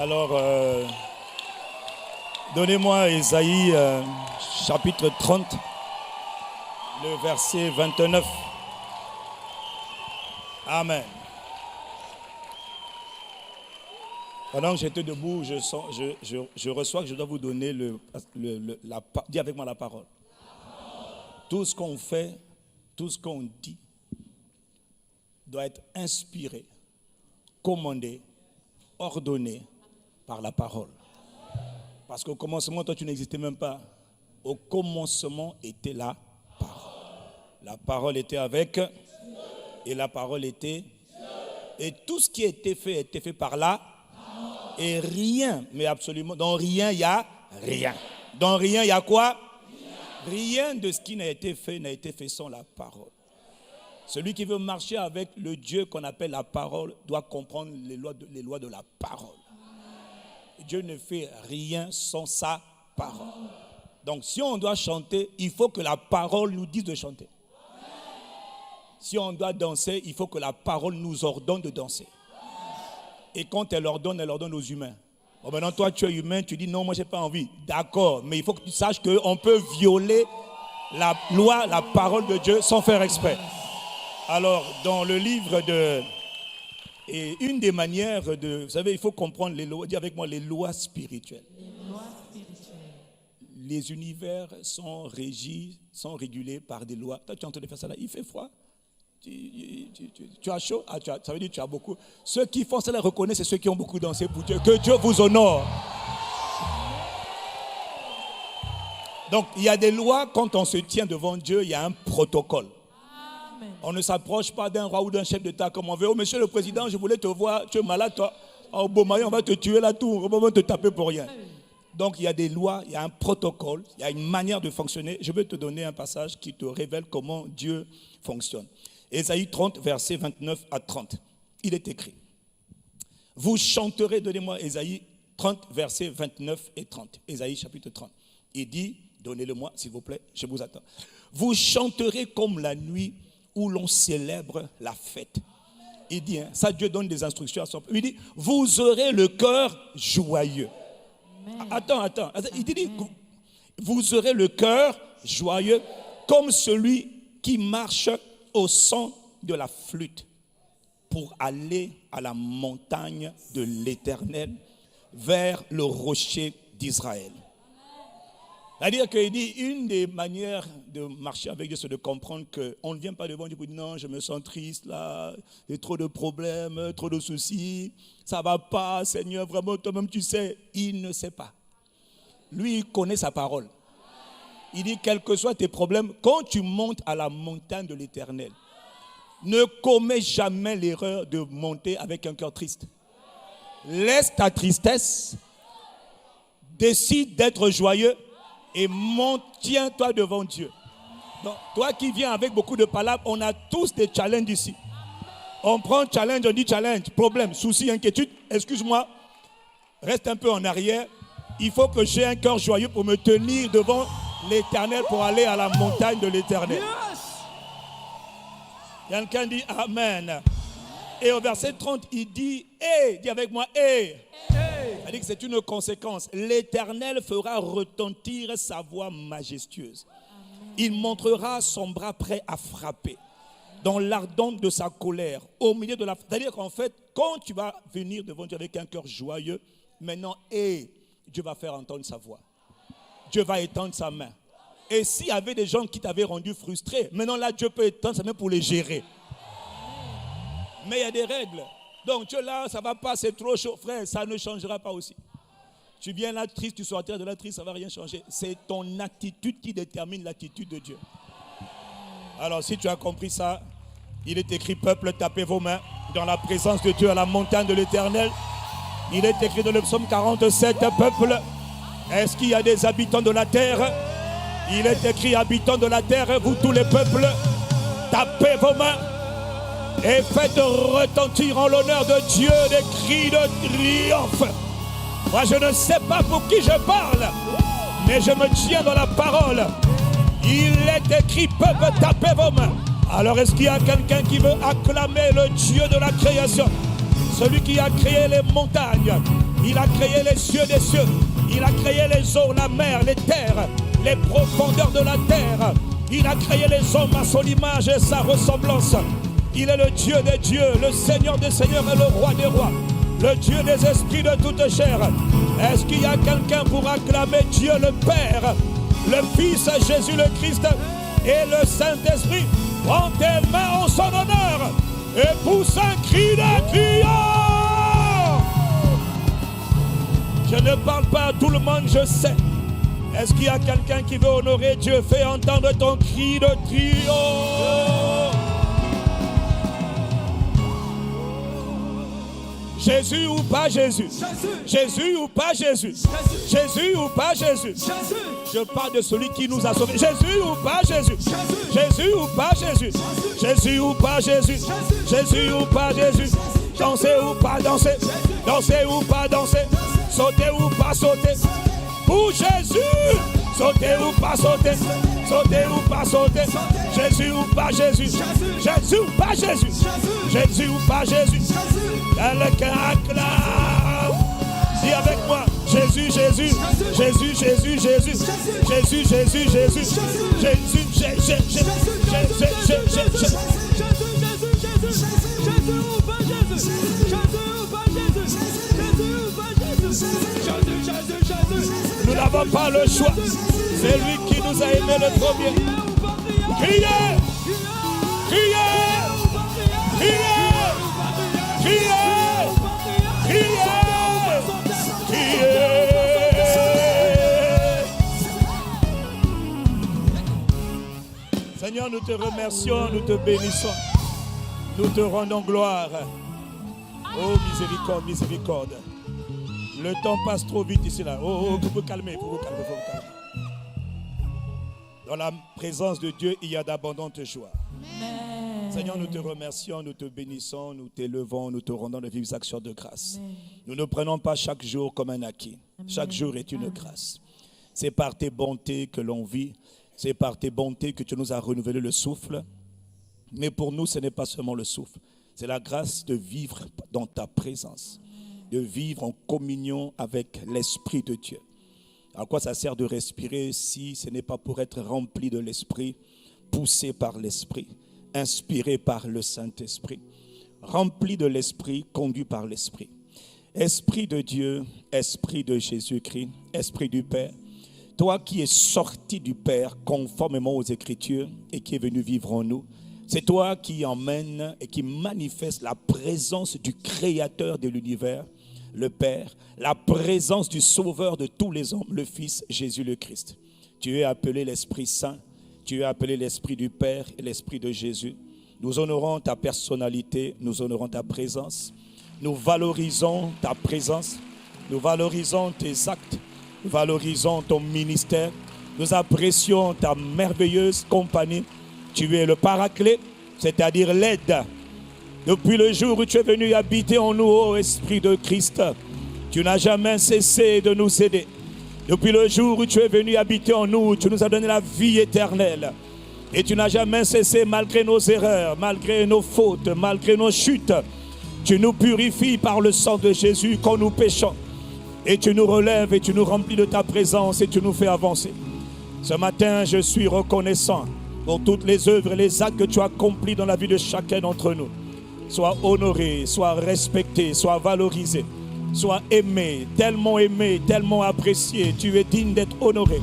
Alors, donnez-moi Ésaïe chapitre 30, le verset 29. Amen. Pendant que j'étais debout, je reçois que je dois vous donner dis avec moi la parole. Tout ce qu'on fait, tout ce qu'on dit, doit être inspiré, commandé, ordonné par la parole. Parce qu'au commencement, toi, tu n'existais même pas. Au commencement était la parole. La parole était avec, et la parole était, et tout ce qui était fait par là, et rien, mais absolument, dans rien, il y a rien. Dans rien, il y a quoi? Rien de ce qui n'a été fait sans la parole. Celui qui veut marcher avec le Dieu qu'on appelle la parole doit comprendre les lois de la parole. Dieu ne fait rien sans sa parole. Donc si on doit chanter, il faut que la parole nous dise de chanter. Si on doit danser, il faut que la parole nous ordonne de danser. Et quand elle ordonne aux humains. Bon, maintenant toi tu es humain, tu dis non, moi j'ai pas envie. D'accord, mais il faut que tu saches qu'on peut violer la loi, la parole de Dieu sans faire exprès. Alors, dans le livre et une des manières vous savez, il faut comprendre les lois, dis avec moi les lois spirituelles. Les lois spirituelles. Les univers sont régulés par des lois. Toi, tu es en train de faire ça là, il fait froid. Tu as chaud, ça veut dire que tu as beaucoup. Ceux qui font cela reconnaissent, c'est ceux qui ont beaucoup dansé pour Dieu. Que Dieu vous honore. Donc, il y a des lois, quand on se tient devant Dieu, il y a un protocole. On ne s'approche pas d'un roi ou d'un chef d'État comme on veut. Oh, monsieur le président, je voulais te voir, tu es malade, toi. Au Beaumaillon, on va te tuer là, tout. On va te taper pour rien. Donc, il y a des lois, il y a un protocole, il y a une manière de fonctionner. Je vais te donner un passage qui te révèle comment Dieu fonctionne. Ésaïe 30, versets 29 à 30. Il est écrit. Vous chanterez, donnez-moi Ésaïe 30, versets 29 et 30. Ésaïe chapitre 30. Il dit, donnez-le-moi, s'il vous plaît, je vous attends. Vous chanterez comme la nuit où l'on célèbre la fête. Il dit, ça Dieu donne des instructions à son peuple. Il dit, vous aurez le cœur joyeux. Attends. Il dit, vous aurez le cœur joyeux comme celui qui marche au son de la flûte pour aller à la montagne de l'Éternel, vers le rocher d'Israël. C'est-à-dire qu'il dit, une des manières de marcher avec Dieu, c'est de comprendre qu'on ne vient pas devant Dieu pour dire non, je me sens triste là, j'ai trop de problèmes, trop de soucis, ça ne va pas, Seigneur, vraiment, toi-même tu sais. Il ne sait pas. Lui, il connaît sa parole. Il dit, quels que soient tes problèmes, quand tu montes à la montagne de l'Éternel, ne commets jamais l'erreur de monter avec un cœur triste. Laisse ta tristesse, décide d'être joyeux, et tiens-toi devant Dieu. Donc, toi qui viens avec beaucoup de palabres, on a tous des challenges ici. On prend challenge, on dit challenge, problème, souci, inquiétude. Excuse-moi, reste un peu en arrière. Il faut que j'ai un cœur joyeux pour me tenir devant l'Éternel, pour aller à la montagne de l'Éternel. Yes. Quelqu'un dit Amen. Et au verset 30, il dit, dis avec moi, il dit que c'est une conséquence. L'Éternel fera retentir sa voix majestueuse. Amen. Il montrera son bras prêt à frapper. Dans l'ardente de sa colère, au milieu de la... C'est-à-dire qu'en fait, quand tu vas venir devant Dieu avec un cœur joyeux, maintenant, Dieu va faire entendre sa voix. Dieu va étendre sa main. Et s'il y avait des gens qui t'avaient rendu frustré, maintenant là, Dieu peut étendre sa main pour les gérer. Mais il y a des règles. Donc Dieu là, ça ne va pas, c'est trop chaud. Frère, ça ne changera pas aussi. Tu viens là triste, tu sortiras de là triste, ça ne va rien changer. C'est ton attitude qui détermine l'attitude de Dieu. Alors si tu as compris ça, il est écrit, peuple, tapez vos mains dans la présence de Dieu à la montagne de l'Éternel. Il est écrit dans le psaume 47, peuple, est-ce qu'il y a des habitants de la terre? Il est écrit, habitants de la terre, vous tous les peuples, tapez vos mains et faites retentir en l'honneur de Dieu des cris de triomphe. Moi, je ne sais pas pour qui je parle, mais je me tiens dans la parole. Il est écrit, peuple, tapez vos mains. Alors, est-ce qu'il y a quelqu'un qui veut acclamer le Dieu de la création? Celui qui a créé les montagnes, il a créé les cieux des cieux, il a créé les eaux, la mer, les terres, les profondeurs de la terre. Il a créé les hommes à son image et sa ressemblance. Il est le Dieu des dieux, le Seigneur des seigneurs et le roi des rois, le Dieu des esprits de toute chair. Est-ce qu'il y a quelqu'un pour acclamer Dieu le Père, le Fils Jésus le Christ et le Saint-Esprit? Prends tes mains en son honneur et pousse un cri de triomphe. Je ne parle pas à tout le monde, je sais. Est-ce qu'il y a quelqu'un qui veut honorer Dieu? Fais entendre ton cri de triomphe. Jésus ou pas Jésus? Jésus ou pas Jésus? Jésus ou pas Jésus? Je parle de celui qui nous a sauvés. Jésus ou pas Jésus? Jésus ou pas Jésus? Jésus ou pas Jésus? Jésus ou pas Jésus? Danser ou pas danser? Danser ou pas danser? Sauter ou pas sauter? Pour Jésus! Sauter ou pas sauter? Sauter ou pas sauter? Jésus ou pas Jésus? Jésus ou pas Jésus? Jésus ou pas Jésus? Quelqu'un acclame. Dis avec moi. Jésus, Jésus. Jésus, Jésus, Jésus. Jésus, Jésus, Jésus. Jésus, Jésus, Jésus. Nous n'avons pas le choix. C'est lui qui nous a aimés le premier. Criez! Criez! Criez! Criez! Criez! Criez! Seigneur, nous te remercions, nous te bénissons. Nous te rendons gloire. Oh, miséricorde, miséricorde. Le temps passe trop vite ici, là. Oh, vous vous calmez, vous vous calmez, vous vous calmez. Dans la présence de Dieu, il y a d'abondantes joies. Amen. Seigneur, nous te remercions, nous te bénissons, nous t'élevons, nous te rendons de vives actions de grâce. Amen. Nous ne prenons pas chaque jour comme un acquis. Amen. Chaque jour est une grâce. C'est par tes bontés que l'on vit. C'est par tes bontés que tu nous as renouvelé le souffle. Mais pour nous, ce n'est pas seulement le souffle. C'est la grâce de vivre dans ta présence, de vivre en communion avec l'Esprit de Dieu. À quoi ça sert de respirer si ce n'est pas pour être rempli de l'Esprit, poussé par l'Esprit, inspiré par le Saint-Esprit, rempli de l'Esprit, conduit par l'Esprit. Esprit de Dieu, Esprit de Jésus-Christ, Esprit du Père, toi qui es sorti du Père conformément aux Écritures et qui es venu vivre en nous, c'est toi qui emmènes et qui manifeste la présence du Créateur de l'univers, le Père, la présence du Sauveur de tous les hommes, le Fils Jésus le Christ. Tu es appelé l'Esprit Saint, tu es appelé l'Esprit du Père et l'Esprit de Jésus. Nous honorons ta personnalité, nous honorons ta présence, nous valorisons ta présence, nous valorisons tes actes, nous valorisons ton ministère, nous apprécions ta merveilleuse compagnie. Tu es le Paraclet, c'est-à-dire l'aide. Depuis le jour où tu es venu habiter en nous, ô Esprit de Christ, tu n'as jamais cessé de nous aider. Depuis le jour où tu es venu habiter en nous, tu nous as donné la vie éternelle. Et tu n'as jamais cessé, malgré nos erreurs, malgré nos fautes, malgré nos chutes. Tu nous purifies par le sang de Jésus quand nous péchons. Et tu nous relèves et tu nous remplis de ta présence et tu nous fais avancer. Ce matin, je suis reconnaissant pour toutes les œuvres et les actes que tu as accomplis dans la vie de chacun d'entre nous. Sois honoré, sois respecté, sois valorisé, sois aimé, tellement apprécié. Tu es digne d'être honoré.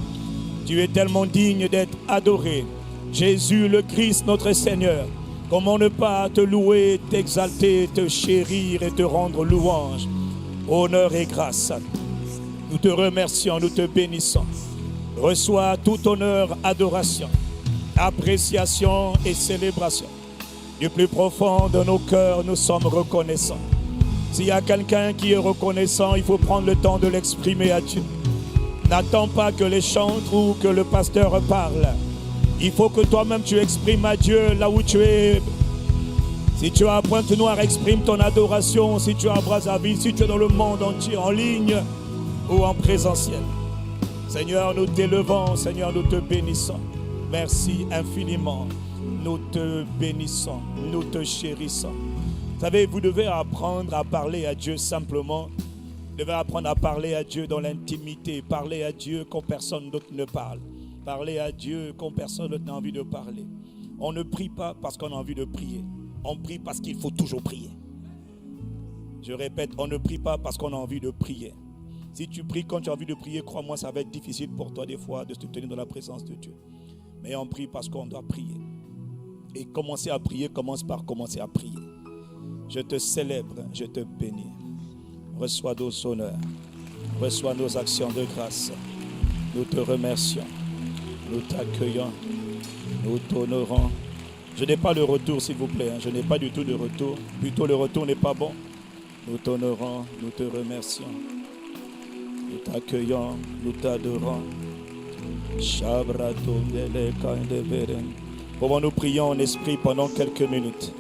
Tu es tellement digne d'être adoré. Jésus le Christ, notre Seigneur, comment ne pas te louer, t'exalter, te chérir et te rendre louange, honneur et grâce. Nous te remercions, nous te bénissons. Reçois tout honneur, adoration, appréciation et célébration. Du plus profond de nos cœurs, nous sommes reconnaissants. S'il y a quelqu'un qui est reconnaissant, il faut prendre le temps de l'exprimer à Dieu. N'attends pas que les chantres ou que le pasteur parle. Il faut que toi-même tu exprimes à Dieu là où tu es. Si tu es à Pointe-Noire, exprime ton adoration. Si tu es à Brazzaville, si tu es dans le monde entier, en ligne ou en présentiel. Seigneur, nous t'élevons, Seigneur, nous te bénissons. Merci infiniment. Nous te bénissons, nous te chérissons. Vous savez, vous devez apprendre à parler à Dieu simplement. Vous devez apprendre à parler à Dieu dans l'intimité. Parler à Dieu quand personne d'autre ne parle. Parler à Dieu quand personne d'autre n'a envie de parler. On ne prie pas parce qu'on a envie de prier. On prie parce qu'il faut toujours prier. Je répète, on ne prie pas parce qu'on a envie de prier. Si tu pries quand tu as envie de prier, crois-moi, ça va être difficile pour toi des fois de te tenir dans la présence de Dieu. Mais on prie parce qu'on doit prier. Et commencer à prier commence par commencer à prier. Je te célèbre, je te bénis. Reçois nos honneurs, reçois nos actions de grâce. Nous te remercions, nous t'accueillons, nous t'honorons. Je n'ai pas le retour, s'il vous plaît. Je n'ai pas du tout de retour. Plutôt, le retour n'est pas bon. Nous t'honorons, nous te remercions. Nous t'accueillons, nous t'adorons. Comment nous prions en esprit pendant quelques minutes.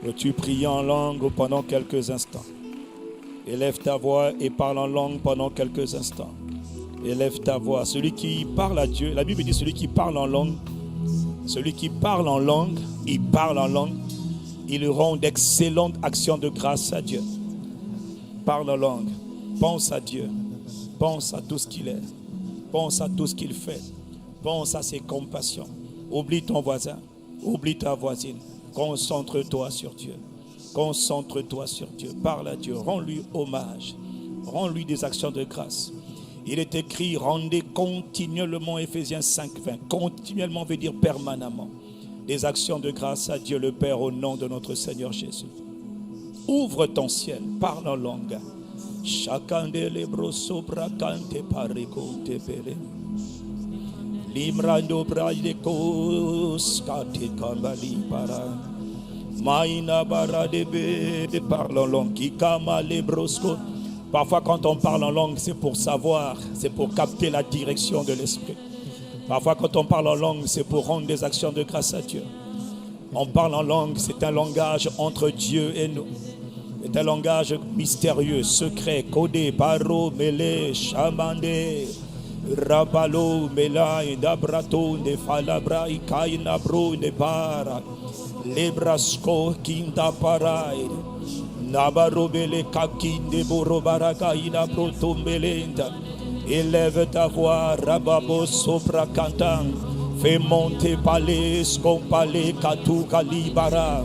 Veux-tu prier en langue pendant quelques instants? Élève ta voix et parle en langue pendant quelques instants. Élève ta voix. Celui qui parle à Dieu, la Bible dit celui qui parle en langue, celui qui parle en langue, il parle en langue, il rend d'excellentes actions de grâce à Dieu. Parle en langue, pense à Dieu, pense à tout ce qu'il est, pense à tout ce qu'il fait, pense à ses compassions. Oublie ton voisin, oublie ta voisine, concentre-toi sur Dieu. Concentre-toi sur Dieu, parle à Dieu, rends-lui hommage, rends-lui des actions de grâce. Il est écrit, rendez continuellement, Éphésiens 5:20, continuellement veut dire permanemment, des actions de grâce à Dieu le Père au nom de notre Seigneur Jésus. Ouvre ton ciel, parle en langue. Chacun de l'ébro sobra cante parico te pere. Limrando braideko skate kambali para. Maïna baradebe, parle en langue. Kikama lebrosco. Parfois, quand on parle en langue, c'est pour savoir, c'est pour capter la direction de l'esprit. Parfois, quand on parle en langue, c'est pour rendre des actions de grâce à Dieu. On parle en langue, c'est un langage entre Dieu et nous. C'est un langage mystérieux, secret, codé, baro, mêlé, chamandé, rabalo, melai, dabrato, ne falabra, ikaina, bro, ne para, lebrasco, kinda parai. Nabarobele kakinde borobaraka ina protombelenda. Élève ta voix, rababo sopra cantant. Fais monter palais, scompalé, katou kalibara.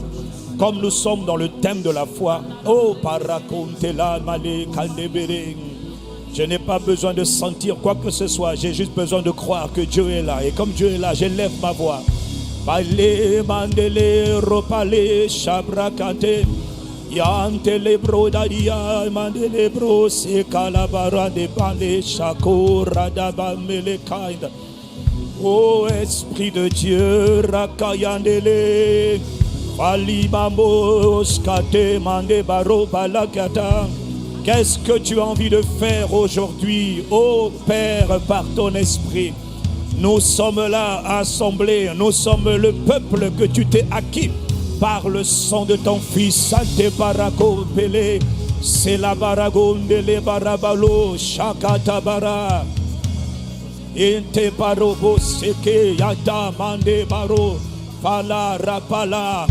Comme nous sommes dans le thème de la foi, oh paraconte la malé kaldebering. Je n'ai pas besoin de sentir quoi que ce soit, j'ai juste besoin de croire que Dieu est là. Et comme Dieu est là, j'élève ma voix. Palé, mandele, ropalé, chabrakate. Yante le brodaria mandele bro se calabara de balé chakora d'aba melekaïda. Ô Esprit de Dieu, rakayandele falibamos kate mande baro balakata. Qu'est-ce que tu as envie de faire aujourd'hui, ô Père, par ton Esprit? Nous sommes là assemblés, nous sommes le peuple que tu t'es acquis par le sang de ton fils. Sante barako pele, c'est la baragonde le barabalo, shakata bara. Inte barobo seke yata mande baro, pala rapala.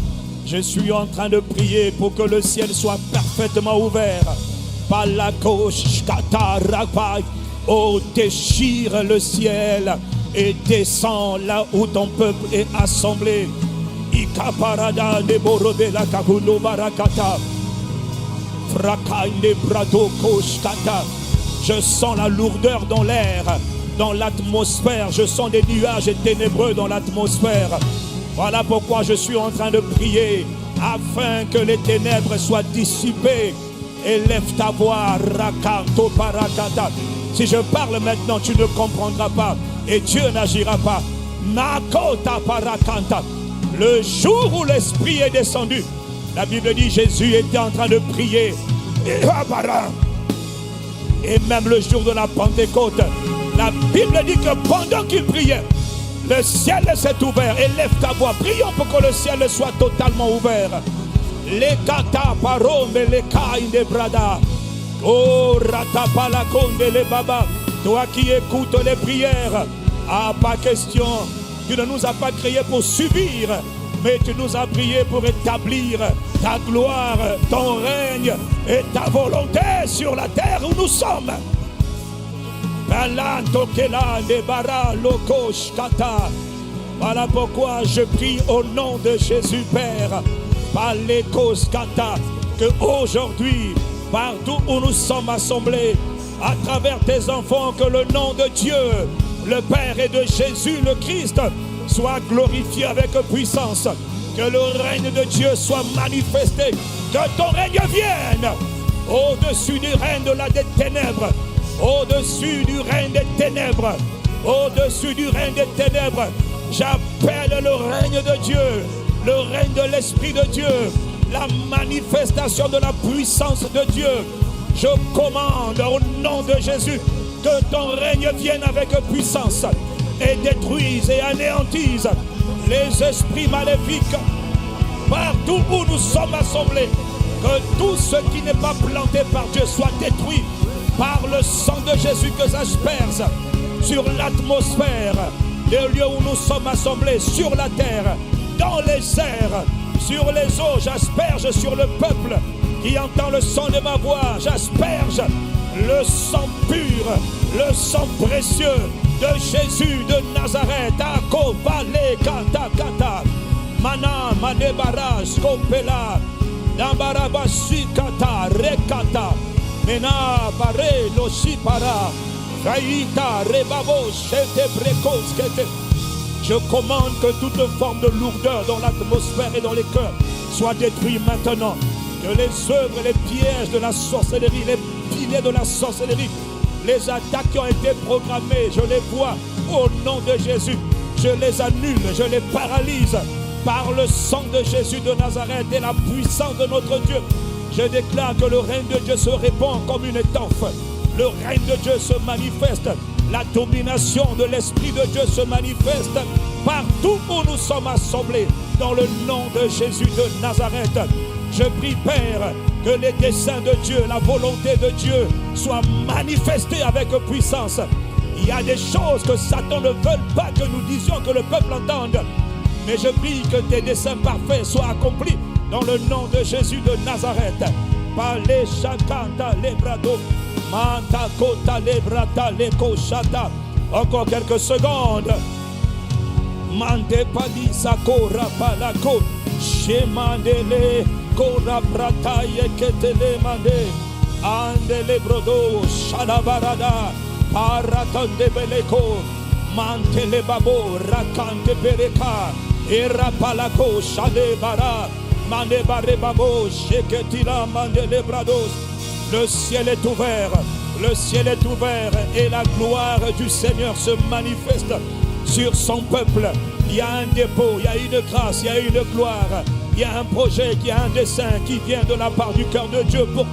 Je suis en train de prier pour que le ciel soit parfaitement ouvert. Palako shkata rapai. Oh, déchire le ciel et descends là où ton peuple est assemblé. Ikaparada de borobe la kabulo barakata. Frakainde brado koshkata. Je sens la lourdeur dans l'air, dans l'atmosphère. Je sens des nuages ténébreux dans l'atmosphère. Voilà pourquoi je suis en train de prier afin que les ténèbres soient dissipées. Élève ta voix, rakanto parakata. Si je parle maintenant, tu ne comprendras pas et Dieu n'agira pas. Nakota parakanta. Le jour où l'Esprit est descendu, la Bible dit Jésus était en train de prier. Et même le jour de la Pentecôte, la Bible dit que pendant qu'il priait, le ciel s'est ouvert. Élève ta voix, prions pour que le ciel soit totalement ouvert. Les kata parome les kaï de brada. Oh ratapala konde les baba. Toi qui écoutes les prières, pas question. Tu ne nous as pas créés pour subir, mais tu nous as prié pour établir ta gloire, ton règne et ta volonté sur la terre où nous sommes. Voilà pourquoi je prie au nom de Jésus, Père, que aujourd'hui, partout où nous sommes assemblés, à travers tes enfants, que le nom de Dieu, le Père et de Jésus, le Christ, soit glorifié avec puissance. Que le règne de Dieu soit manifesté. Que ton règne vienne au-dessus du règne des ténèbres. Au-dessus du règne des ténèbres. Au-dessus du règne des ténèbres. J'appelle le règne de Dieu, le règne de l'Esprit de Dieu, la manifestation de la puissance de Dieu. Je commande au nom de Jésus que ton règne vienne avec puissance et détruise et anéantisse les esprits maléfiques partout où nous sommes assemblés. Que tout ce qui n'est pas planté par Dieu soit détruit par le sang de Jésus que j'asperge sur l'atmosphère des lieux où nous sommes assemblés, sur la terre, dans les airs, sur les eaux. J'asperge sur le peuple qui entend le son de ma voix. J'asperge le sang pur, le sang précieux de Jésus de Nazareth. Akobale kata kata, mana manebara skopela, nambaraba sikata rekata, mena bare loshipara, raïta rebabo shete brekoskete. Je commande que toute forme de lourdeur dans l'atmosphère et dans les cœurs soit détruite maintenant. Que les œuvres et les pièges de la sorcellerie, les piliers de la sorcellerie, les attaques qui ont été programmées, je les vois au nom de Jésus. Je les annule, je les paralyse par le sang de Jésus de Nazareth et la puissance de notre Dieu. Je déclare que le règne de Dieu se répand comme une étoffe. Le règne de Dieu se manifeste. La domination de l'Esprit de Dieu se manifeste partout où nous sommes assemblés. Dans le nom de Jésus de Nazareth, je prie, Père, que les desseins de Dieu, la volonté de Dieu soient manifestés avec puissance. Il y a des choses que Satan ne veut pas que nous disions, que le peuple entende. Mais je prie que tes desseins parfaits soient accomplis dans le nom de Jésus de Nazareth. Palé chakanta lebrado, manta kota lebrata leko chata. Encore quelques secondes. Mande padi sakora palako, shemandele kora brataye ketele mande, andele brodo shalabarada, paratande beleko, mantele babo rakante pereka, era palako shalebara, mande bare babo sheketila mandele brados. Le ciel est ouvert, le ciel est ouvert et la gloire du Seigneur se manifeste sur son peuple. Il y a un dépôt, il y a une grâce, il y a une gloire, il y a un projet, il y a un dessein qui vient de la part du cœur de Dieu pour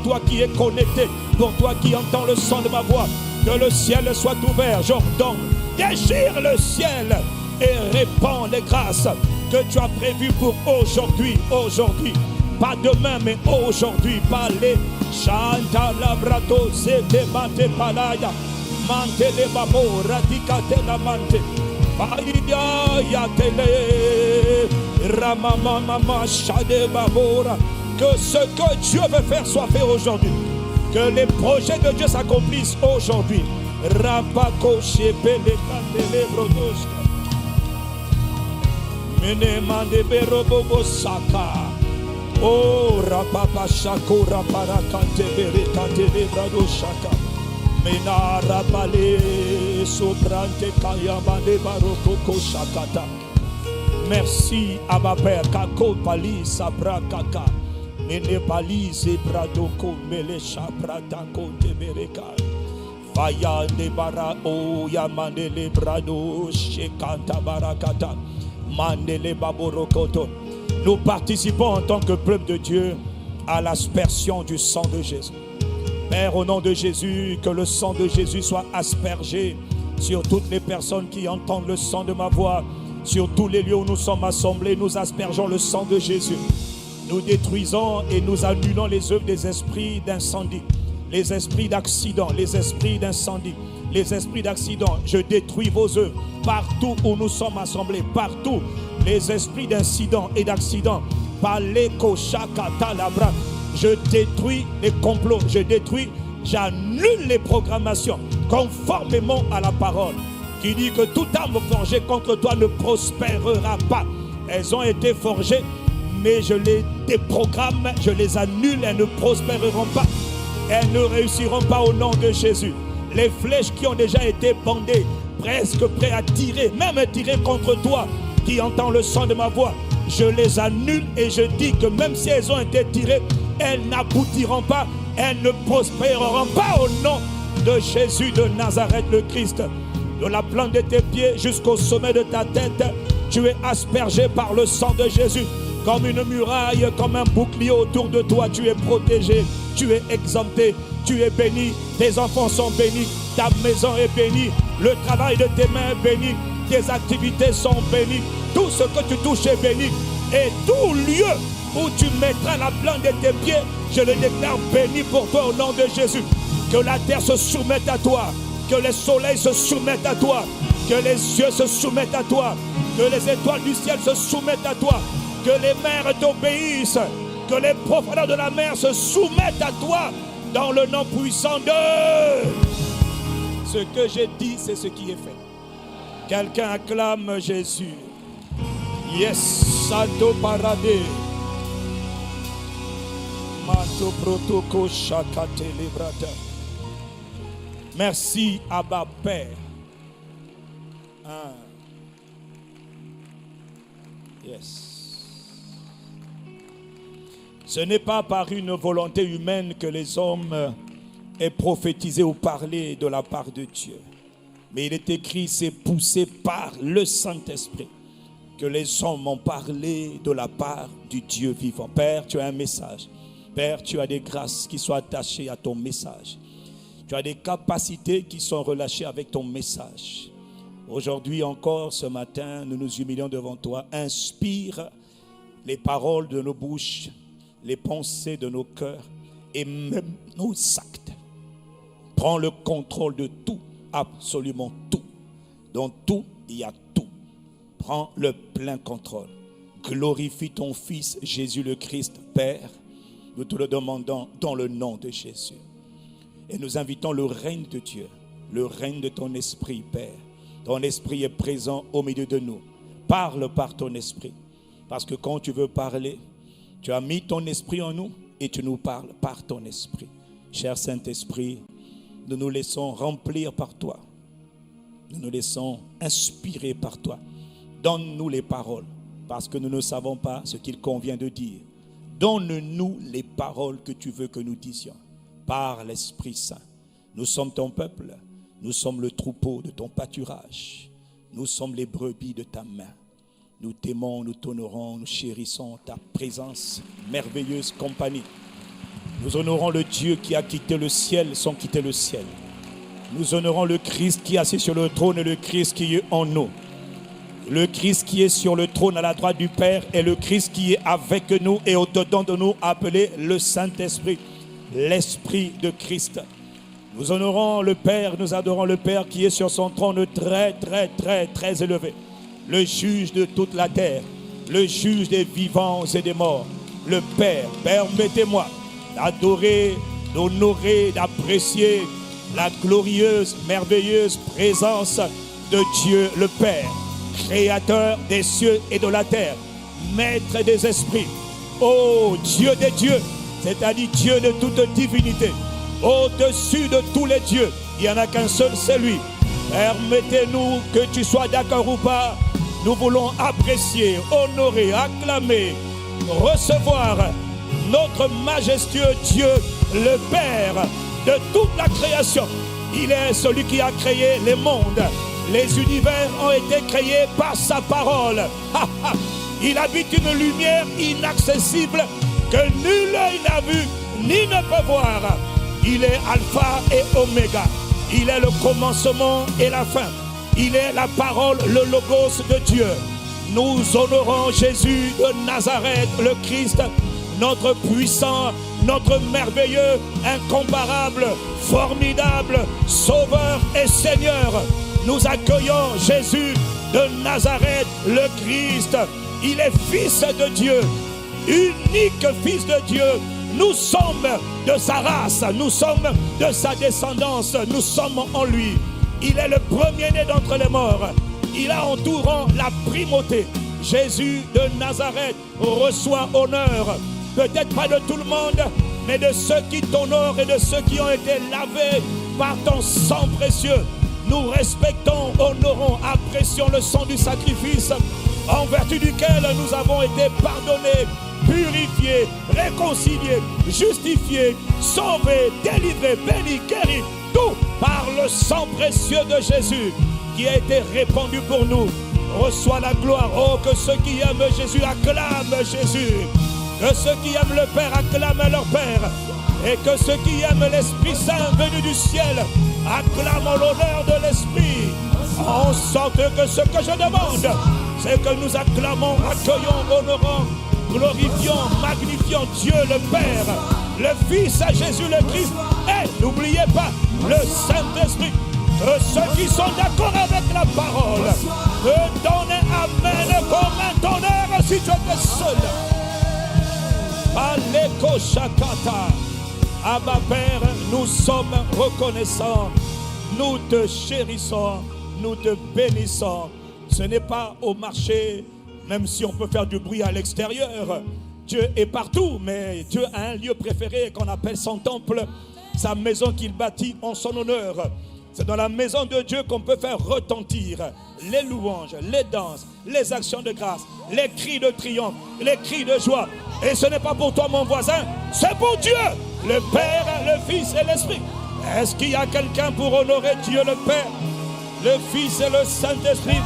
toi qui es connecté, pour toi qui entends le son de ma voix. Que le ciel soit ouvert, j'ordonne, déchire le ciel et répands les grâces que tu as prévues pour aujourd'hui, pas demain mais aujourd'hui. Parlez, chanta labrato, zete mate palaya, mante le babo, radicate la mante, païdia yatele, ramama mama chade babora. Que ce que Dieu veut faire soit fait aujourd'hui. Que les projets de Dieu s'accomplissent aujourd'hui. Rapako shepele kandele brodos, mene mande berobobo saka. Oh, rapapa shako rapara kante bere kante le brado shaka. Mena rapale sobrante kaya mande baroko ko shakata. Merci à ma Père. Kako pali sabra kaka. Mene pali zebrado ko mele shabrata ko tebereka. Faya de bara o yamande le brado shekanta barakata. Mandele baborokoto. Nous participons en tant que peuple de Dieu à l'aspersion du sang de Jésus. Père, au nom de Jésus, que le sang de Jésus soit aspergé sur toutes les personnes qui entendent le sang de ma voix, sur tous les lieux où nous sommes assemblés. Nous aspergeons le sang de Jésus. Nous détruisons et nous annulons les œuvres des esprits d'incendie, les esprits d'accident, les esprits d'incendie, les esprits d'accident. Je détruis vos œuvres partout où nous sommes assemblés, partout les esprits d'incidents et d'accidents. Je détruis les complots, j'annule les programmations conformément à la parole qui dit que toute arme forgée contre toi ne prospérera pas. Elles ont été forgées, mais je les déprogramme, je les annule, elles ne prospéreront pas. Elles ne réussiront pas au nom de Jésus. Les flèches qui ont déjà été bandées, presque prêtes à tirer, même tirer contre toi, qui entend le son de ma voix, je les annule et je dis que même si elles ont été tirées, elles n'aboutiront pas, elles ne prospéreront pas au nom de Jésus de Nazareth le Christ. De la plante de tes pieds jusqu'au sommet de ta tête, tu es aspergé par le sang de Jésus. Comme une muraille, comme un bouclier autour de toi, tu es protégé, tu es exempté, tu es béni, tes enfants sont bénis, ta maison est bénie, le travail de tes mains est béni, tes activités sont bénies, tout ce que tu touches est béni, et tout lieu où tu mettras la plante de tes pieds, je le déclare béni pour toi au nom de Jésus. Que la terre se soumette à toi, que les soleils se soumettent à toi, que les cieux se soumettent à toi, que les étoiles du ciel se soumettent à toi, que les mers t'obéissent, que les profondeurs de la mer se soumettent à toi, dans le nom puissant de... Ce que j'ai dit, c'est ce qui est fait. Quelqu'un acclame Jésus. Yes, Santo Paradé. Manto protoko shakate librata. Merci, Abba Père. Yes. Ce n'est pas par une volonté humaine que les hommes aient prophétisé ou parlé de la part de Dieu. Mais il est écrit, c'est poussé par le Saint-Esprit que les hommes ont parlé de la part du Dieu vivant. Père, tu as un message. Père, tu as des grâces qui sont attachées à ton message. Tu as des capacités qui sont relâchées avec ton message. Aujourd'hui encore, ce matin, nous nous humilions devant toi. Inspire les paroles de nos bouches, les pensées de nos cœurs et même nos actes. Prends le contrôle de tout, absolument tout. Dans tout, il y a tout. Prends le plein contrôle. Glorifie ton Fils Jésus le Christ, Père. Nous te le demandons dans le nom de Jésus. Et nous invitons le règne de Dieu, le règne de ton esprit, Père. Ton esprit est présent au milieu de nous. Parle par ton esprit. Parce que quand tu veux parler, tu as mis ton esprit en nous et tu nous parles par ton esprit. Cher Saint-Esprit, nous nous laissons remplir par toi. Nous nous laissons inspirer par toi. Donne-nous les paroles parce que nous ne savons pas ce qu'il convient de dire. Donne-nous les paroles que tu veux que nous disions par l'Esprit Saint. Nous sommes ton peuple. Nous sommes le troupeau de ton pâturage. Nous sommes les brebis de ta main. Nous t'aimons, nous t'honorons, nous chérissons ta présence, merveilleuse compagnie. Nous honorons le Dieu qui a quitté le ciel sans quitter le ciel. Nous honorons le Christ qui est assis sur le trône et le Christ qui est en nous. Le Christ qui est sur le trône à la droite du Père et le Christ qui est avec nous et au-dedans de nous appelé le Saint-Esprit, l'Esprit de Christ. Nous honorons le Père, nous adorons le Père qui est sur son trône très, très, très, très élevé. Le juge de toute la terre, le juge des vivants et des morts. Le Père, permettez-moi d'adorer, d'honorer, d'apprécier la glorieuse, merveilleuse présence de Dieu le Père, créateur des cieux et de la terre, maître des esprits, ô Dieu des dieux, c'est-à-dire Dieu de toute divinité, au-dessus de tous les dieux, il n'y en a qu'un seul, c'est lui. Permettez-nous, que tu sois d'accord ou pas, nous voulons apprécier, honorer, acclamer, recevoir notre majestueux Dieu, le Père de toute la création. Il est celui qui a créé les mondes. Les univers ont été créés par sa parole. Il habite une lumière inaccessible que nul œil n'a vu ni ne peut voir. Il est Alpha et Oméga. Il est le commencement et la fin. Il est la parole, le logos de Dieu. Nous honorons Jésus de Nazareth, le Christ, notre puissant, notre merveilleux, incomparable, formidable, sauveur et Seigneur. Nous accueillons Jésus de Nazareth, le Christ. Il est fils de Dieu, unique fils de Dieu. Nous sommes de sa race, nous sommes de sa descendance, nous sommes en lui. Il est le premier-né d'entre les morts. Il a en tout rang la primauté. Jésus de Nazareth reçoit honneur, peut-être pas de tout le monde, mais de ceux qui t'honorent et de ceux qui ont été lavés par ton sang précieux. Nous respectons, honorons, apprécions le sang du sacrifice en vertu duquel nous avons été pardonnés, purifiés, réconciliés, justifiés, sauvés, délivrés, bénis, guéris, tout par le sang précieux de Jésus qui a été répandu pour nous. Reçois la gloire. Oh, que ceux qui aiment Jésus acclament Jésus. Que ceux qui aiment le Père acclament leur Père. Et que ceux qui aiment l'Esprit Saint venu du ciel acclament l'honneur de l'Esprit. En sorte que ce que je demande, c'est que nous acclamons, accueillons, honorons, glorifions, magnifions Dieu le Père, le Fils à Jésus le Christ. Et n'oubliez pas le Saint-Esprit. Que ceux qui sont d'accord avec la parole, de donner Amen comme un tonnerre si tu étais seul. Aleko Shakata. Abba Père, nous sommes reconnaissants, nous te chérissons, nous te bénissons. Ce n'est pas au marché, même si on peut faire du bruit à l'extérieur. Dieu est partout, mais Dieu a un lieu préféré qu'on appelle son temple, sa maison qu'il bâtit en son honneur. C'est dans la maison de Dieu qu'on peut faire retentir les louanges, les danses, les actions de grâce, les cris de triomphe, les cris de joie. Et ce n'est pas pour toi, mon voisin, c'est pour Dieu, le Père, le Fils et l'Esprit. Est-ce qu'il y a quelqu'un pour honorer Dieu le Père, le Fils et le Saint-Esprit?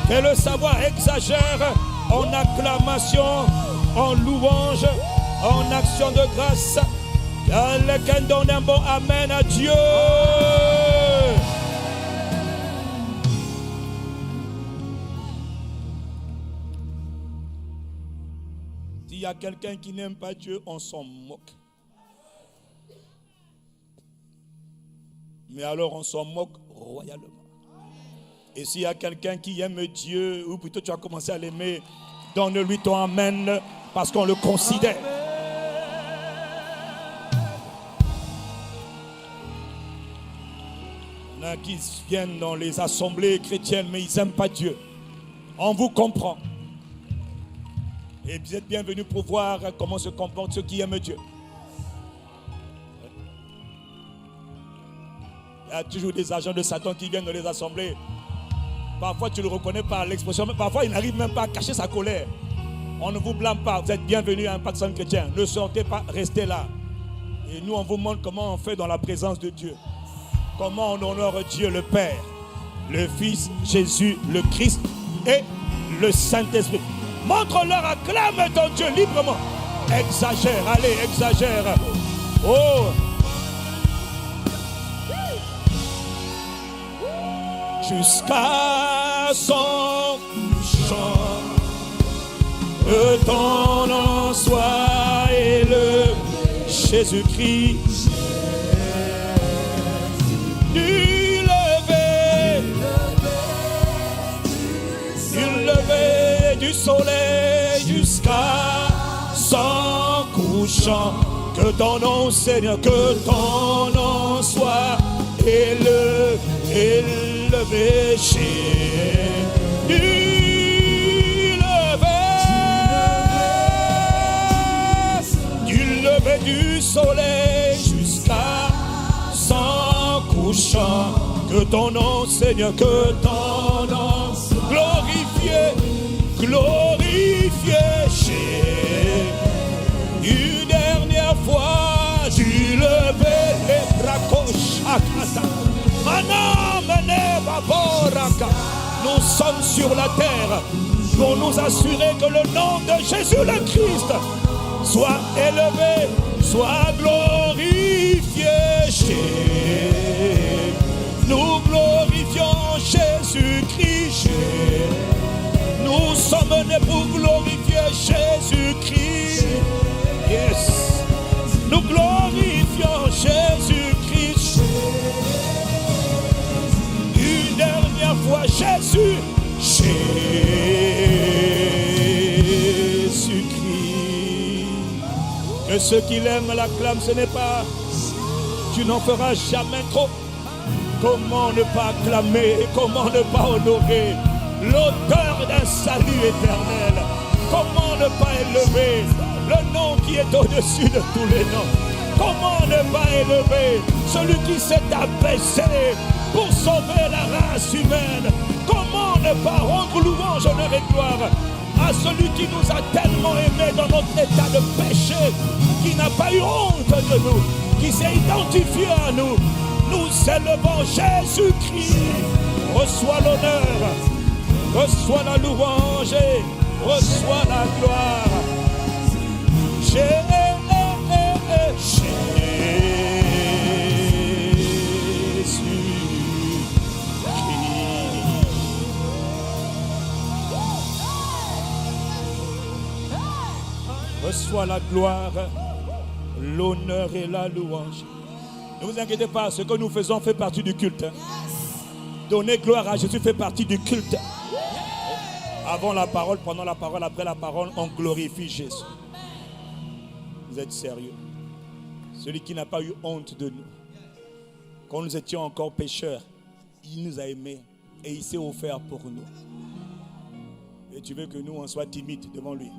Et le savoir exagère en acclamation, en louange, en action de grâce. Quelqu'un donne un bon Amen à Dieu. S'il y a quelqu'un qui n'aime pas Dieu, on s'en moque. Mais alors on s'en moque royalement. Et s'il y a quelqu'un qui aime Dieu, ou plutôt tu as commencé à l'aimer, donne-lui ton Amen, parce qu'on le considère. Il y en a qui viennent dans les assemblées chrétiennes, mais ils n'aiment pas Dieu. On vous comprend. Et vous êtes bienvenus pour voir comment se comportent ceux qui aiment Dieu. Il y a toujours des agents de Satan qui viennent dans les assemblées. Parfois tu le reconnais par l'expression, mais parfois il n'arrive même pas à cacher sa colère. On ne vous blâme pas, vous êtes bienvenus à un pacte chrétien. Ne sortez pas, restez là. Et nous on vous montre comment on fait dans la présence de Dieu. Comment on honore Dieu le Père, le Fils, Jésus, le Christ et le Saint-Esprit. Montre-leur, acclame ton Dieu librement. Exagère, allez, exagère. Oh! Jusqu'à son chant, que ton nom soit élevé, Jésus-Christ. Du lever du soleil jusqu'à son couchant, que ton nom, Seigneur, que ton nom soit élevé, du lever du soleil jusqu'à son couchant, que ton nom, Seigneur, que ton nom glorifié chez une dernière fois, du lever les bracochakata. Nous sommes sur la terre pour nous assurer que le nom de Jésus le Christ soit élevé, soit glorifié chez nous. Glorifions Jésus-Christ. Nous sommes nés pour glorifier Jésus-Christ. Yes. Nous glorifions Jésus-Christ. Une dernière fois, Jésus, Que ceux qui l'aiment l'acclament, ce n'est pas... Tu n'en feras jamais trop. Comment ne pas acclamer, comment ne pas honorer l'auteur d'un salut éternel? Comment ne pas élever le nom qui est au-dessus de tous les noms? Comment ne pas élever celui qui s'est abaissé pour sauver la race humaine? Comment ne pas rendre louange, honneur et gloire à celui qui nous a tellement aimés dans notre état de péché, qui n'a pas eu honte de nous, qui s'est identifié à nous? Nous élevons Jésus-Christ. Reçois l'honneur, reçois la louange et reçois la gloire. Jésus. Reçois la gloire, l'honneur et la louange. Ne vous inquiétez pas, ce que nous faisons fait partie du culte. Donner gloire à Jésus fait partie du culte. Avant la parole, pendant la parole, après la parole, on glorifie Jésus. Vous êtes sérieux? Celui qui n'a pas eu honte de nous. Quand nous étions encore pécheurs, il nous a aimés et il s'est offert pour nous. Et tu veux que nous, on soit timides devant lui?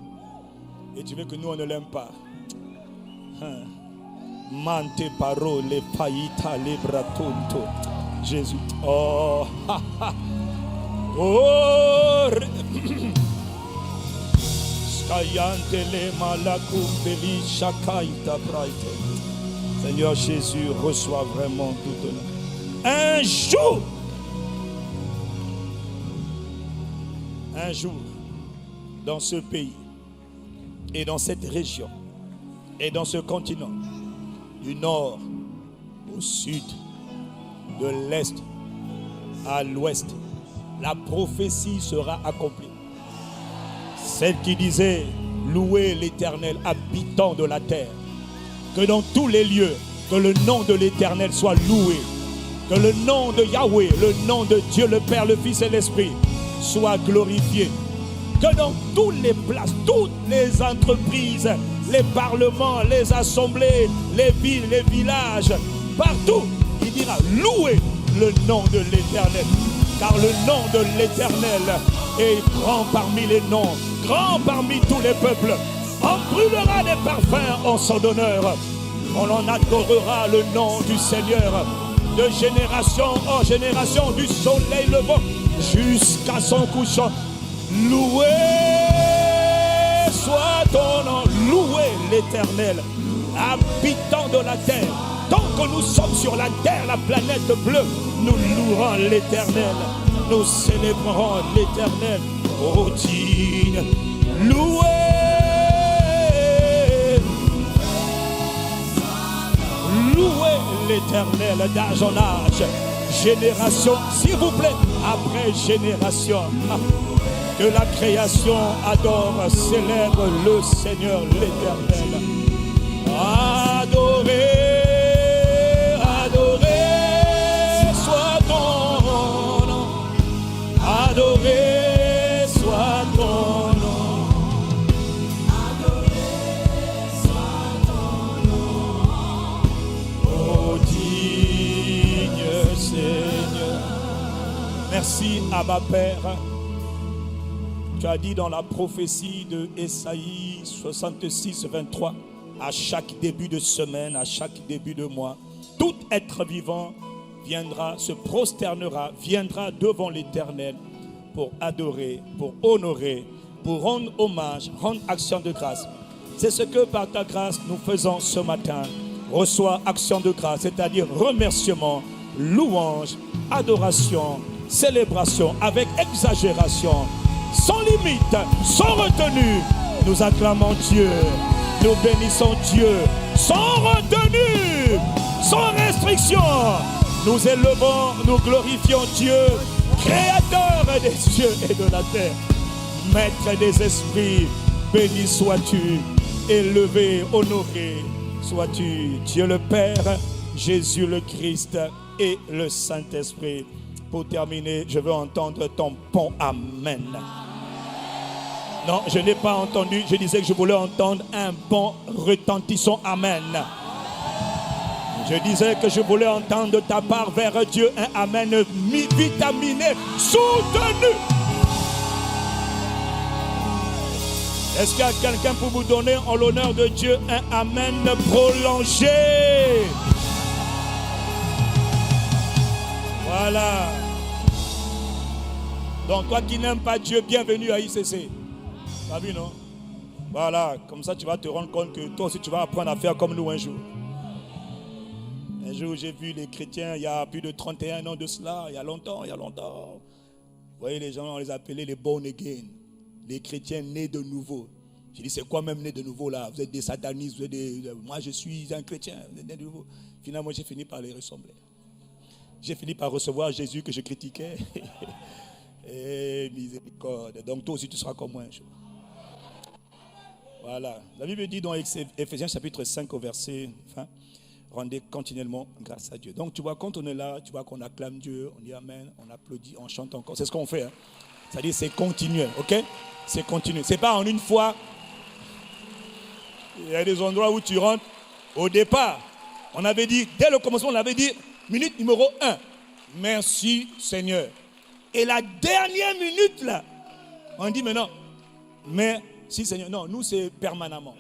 Et tu veux que nous, on ne l'aime pas? Mante parole, païta, lebratonto. Jésus. Oh, ha, ha. Oh, Seigneur Jésus, reçois vraiment tout honneur. Un jour, dans ce pays, et dans cette région, et dans ce continent, du nord au sud, de l'est à l'ouest, la prophétie sera accomplie. Celle qui disait, louez l'Éternel, habitant de la terre. Que dans tous les lieux, que le nom de l'Éternel soit loué. Que le nom de Yahweh, le nom de Dieu, le Père, le Fils et l'Esprit, soit glorifié. Que dans toutes les places, toutes les entreprises, les parlements, les assemblées, les villes, les villages, partout, il dira, louez le nom de l'Éternel. Car le nom de l'Éternel est grand parmi les noms, grand parmi tous les peuples. On brûlera des parfums en son honneur. On en adorera le nom du Seigneur. De génération en génération, du soleil levant jusqu'à son couchant. Loué soit ton nom, loué l'Éternel, habitant de la terre. Tant que nous sommes sur la terre, la planète bleue, nous louerons l'Éternel. Nous célébrerons l'Éternel. Oh, digne, loué. Louez l'Éternel d'âge en âge, génération, s'il vous plaît, après génération. Que la création adore, célèbre le Seigneur l'Éternel. Adorez, adorez, soit ton nom. Adorez, soit ton nom. Adorez, soit ton nom. Oh, digne Seigneur. Merci, Abba Père. Tu as dit dans la prophétie de Ésaïe 66, 23, à chaque début de semaine, à chaque début de mois, tout être vivant viendra, se prosternera, viendra devant l'Éternel pour adorer, pour honorer, pour rendre hommage, rendre action de grâce. C'est ce que par ta grâce nous faisons ce matin. Reçois action de grâce, c'est-à-dire remerciement, louange, adoration, célébration avec exagération. Sans limite, sans retenue, nous acclamons Dieu, nous bénissons Dieu, sans retenue, sans restriction, nous élevons, nous glorifions Dieu, créateur des cieux et de la terre, maître des esprits, béni sois-tu, élevé, honoré sois-tu, Dieu le Père, Jésus le Christ et le Saint-Esprit. Pour terminer, je veux entendre ton bon Amen. Non, je n'ai pas entendu. Je disais que je voulais entendre un bon retentissant amen. Je disais que je voulais entendre de ta part vers Dieu un amen vitaminé, soutenu. Est-ce qu'il y a quelqu'un pour vous donner en l'honneur de Dieu un amen prolongé? Voilà. Donc toi qui n'aimes pas Dieu, bienvenue à ICC. T'as vu, non? Voilà, comme ça tu vas te rendre compte que toi aussi tu vas apprendre à faire comme nous un jour. Un jour j'ai vu les chrétiens, il y a plus de 31 ans de cela, il y a longtemps. Vous voyez les gens, on les appelait les born again, les chrétiens nés de nouveau. J'ai dit, c'est quoi même né de nouveau là? Vous êtes des satanistes, moi je suis un chrétien, vous êtes né de nouveau. Finalement j'ai fini par les ressembler. J'ai fini par recevoir Jésus que je critiquais. Et miséricorde. Donc toi aussi tu seras comme moi un jour. Voilà. La Bible dit dans Éphésiens chapitre 5 au verset 20, rendez continuellement grâce à Dieu. Donc tu vois, quand on est là, tu vois qu'on acclame Dieu, on dit Amen, on applaudit, on chante encore. C'est ce qu'on fait. Hein. C'est-à-dire c'est continuel, ok? C'est continuel. C'est pas en une fois. Il y a des endroits où tu rentres. Au départ, on avait dit, dès le commencement, on avait dit, minute numéro 1, merci Seigneur. Et la dernière minute là, on dit maintenant, merci Seigneur. Non, nous c'est permanemment.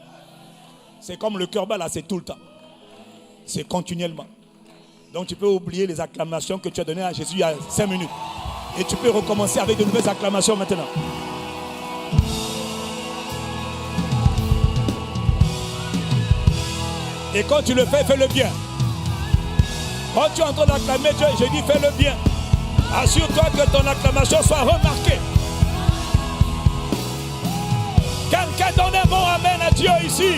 C'est comme le cœur bas là, c'est tout le temps. C'est continuellement. Donc tu peux oublier les acclamations que tu as données à Jésus il y a 5 minutes. Et tu peux recommencer avec de nouvelles acclamations maintenant. Et quand tu le fais, fais-le bien. Quand tu es en train d'acclamer Dieu, je dis fais-le bien. Assure-toi que ton acclamation soit remarquée. Quelqu'un donne un bon amen à Dieu ici.